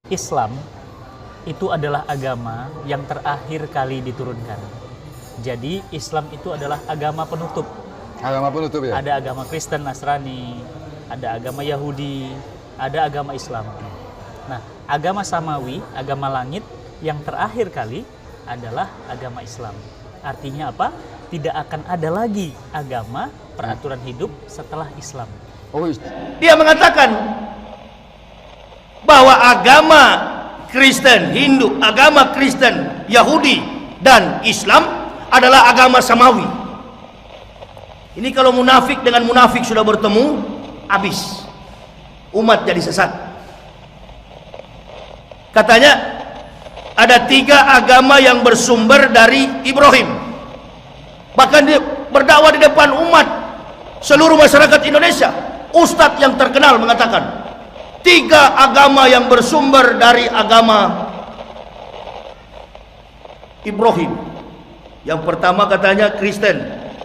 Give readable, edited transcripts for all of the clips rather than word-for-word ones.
Islam itu adalah agama yang terakhir kali diturunkan. Jadi Islam itu adalah agama penutup. Agama penutup ya? Ada agama Kristen, Nasrani, ada agama Yahudi, ada agama Islam. Nah, agama Samawi, agama langit yang terakhir kali adalah agama Islam. Artinya apa? Tidak akan ada lagi agama peraturan hidup setelah Islam. Dia mengatakan bahwa agama Kristen, Hindu, agama Kristen, Yahudi, dan Islam adalah agama Samawi. Ini kalau munafik dengan munafik sudah bertemu, habis. Umat jadi sesat. Katanya ada 3 agama yang bersumber dari Ibrahim. Bahkan dia berdakwah di depan umat seluruh masyarakat Indonesia. Ustadz yang terkenal mengatakan 3 agama yang bersumber dari agama Ibrahim. Yang pertama katanya Kristen,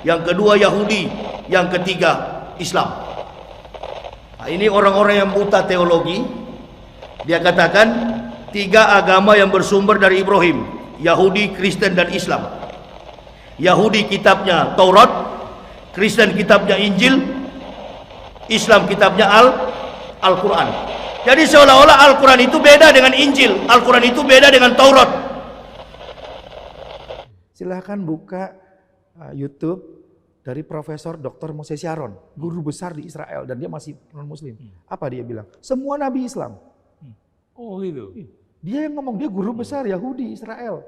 yang kedua Yahudi, yang ketiga Islam. Nah, ini orang-orang yang buta teologi. Dia katakan 3 agama yang bersumber dari Ibrahim: Yahudi, Kristen, dan Islam. Yahudi kitabnya Taurat, Kristen kitabnya Injil, Islam kitabnya Al-Quran. Jadi seolah-olah Al-Quran itu beda dengan Injil, Al-Quran itu beda dengan Taurat. Silahkan buka YouTube dari Profesor Dr. Moses Sharon, guru besar di Israel, dan dia masih non-muslim. Apa dia bilang? Semua nabi Islam. Oh gitu. Dia yang ngomong, dia guru besar Yahudi Israel,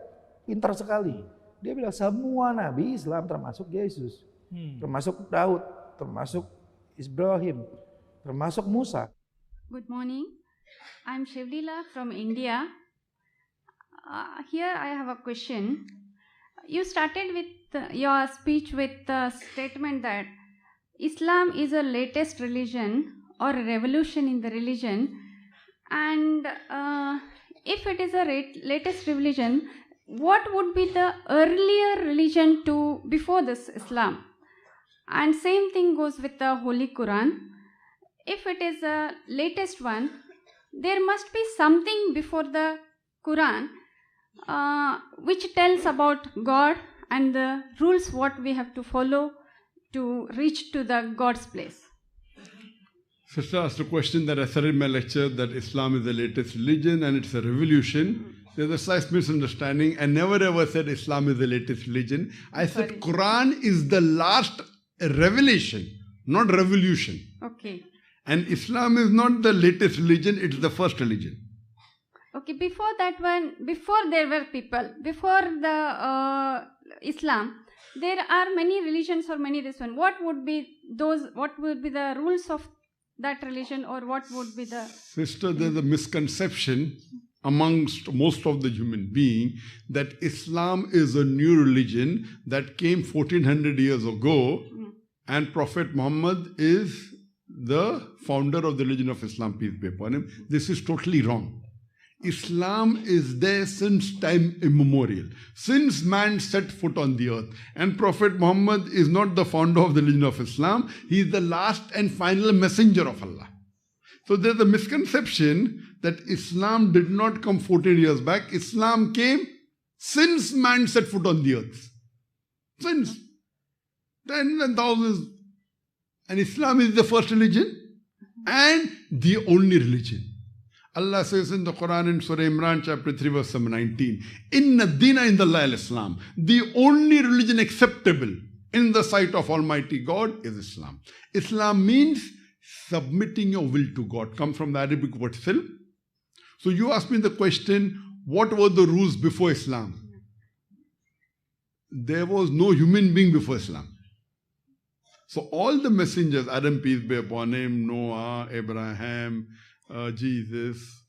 pintar sekali. Dia bilang semua nabi Islam termasuk Yesus, termasuk Daud, termasuk Ibrahim, termasuk Musa. Good morning. I'm Shivlila from India. Here I have a question. You started with your speech with the statement that Islam is a latest religion or a revolution in the religion, and if it is a latest religion, what would be the earlier religion to before this Islam? And same thing goes with the Holy Quran. If it is a latest one, there must be something before the Quran which tells about God and the rules what we have to follow to reach to the God's place. Sister asked a question that I said in my lecture, that Islam is the latest religion and it's a revolution. There's a slight misunderstanding. I never ever said Islam is the latest religion. I said Quran is the last revelation, not revolution. Okay. And Islam is not the latest religion, it's the first religion. Okay, before that one, before there were people, before the Islam, there are many religions or many this one. What would be those, what would be the rules of that religion, or what would be the... Sister, there's a misconception amongst most of the human being that Islam is a new religion that came 1400 years ago, and Prophet Muhammad is the founder of the religion of Islam, peace be upon him. This is totally wrong. Islam is there since time immemorial, since man set foot on the earth. And Prophet Muhammad is not the founder of the religion of Islam. He is the last and final messenger of Allah. So there's a misconception that Islam did not come 14 years back. Islam came since man set foot on the earth. Since. Tens and thousands. And Islam is the first religion and the only religion. Allah says in the Quran in Surah Imran chapter 3 verse 19, Inna dina indallahi al-Islam. The only religion acceptable in the sight of Almighty God is Islam. Islam means submitting your will to God. Comes from the Arabic word silm. So you asked me the question, what were the rules before Islam? There was no human being before Islam. So all the messengers, Adam peace be upon him, Noah, Abraham, Jesus,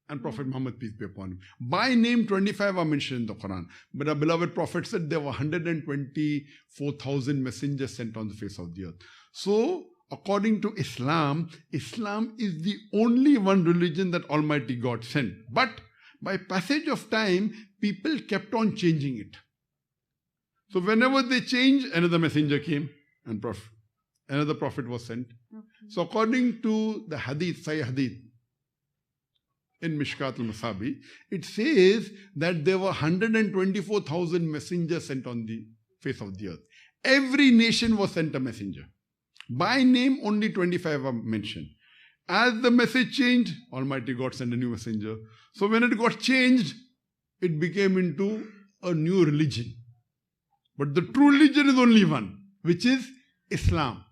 and Prophet Muhammad peace be upon him. By name 25 are mentioned in the Quran. But our beloved Prophet said there were 124,000 messengers sent on the face of the earth. So according to Islam, Islam is the only one religion that Almighty God sent. But by passage of time, people kept on changing it. So whenever they changed, another messenger came and another prophet was sent. Okay. So according to the hadith, Sahih hadith, in Mishkat al-Masabi, it says that there were 124,000 messengers sent on the face of the earth. Every nation was sent a messenger. By name, only 25 are mentioned. As the message changed, Almighty God sent a new messenger. So when it got changed, it became into a new religion. But the true religion is only one, which is Islam.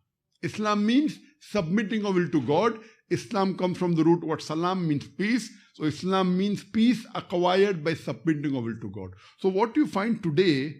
Islam means submitting our will to God. Islam comes from the root word salam, means peace. So Islam means peace acquired by submitting our will to God. So what you find today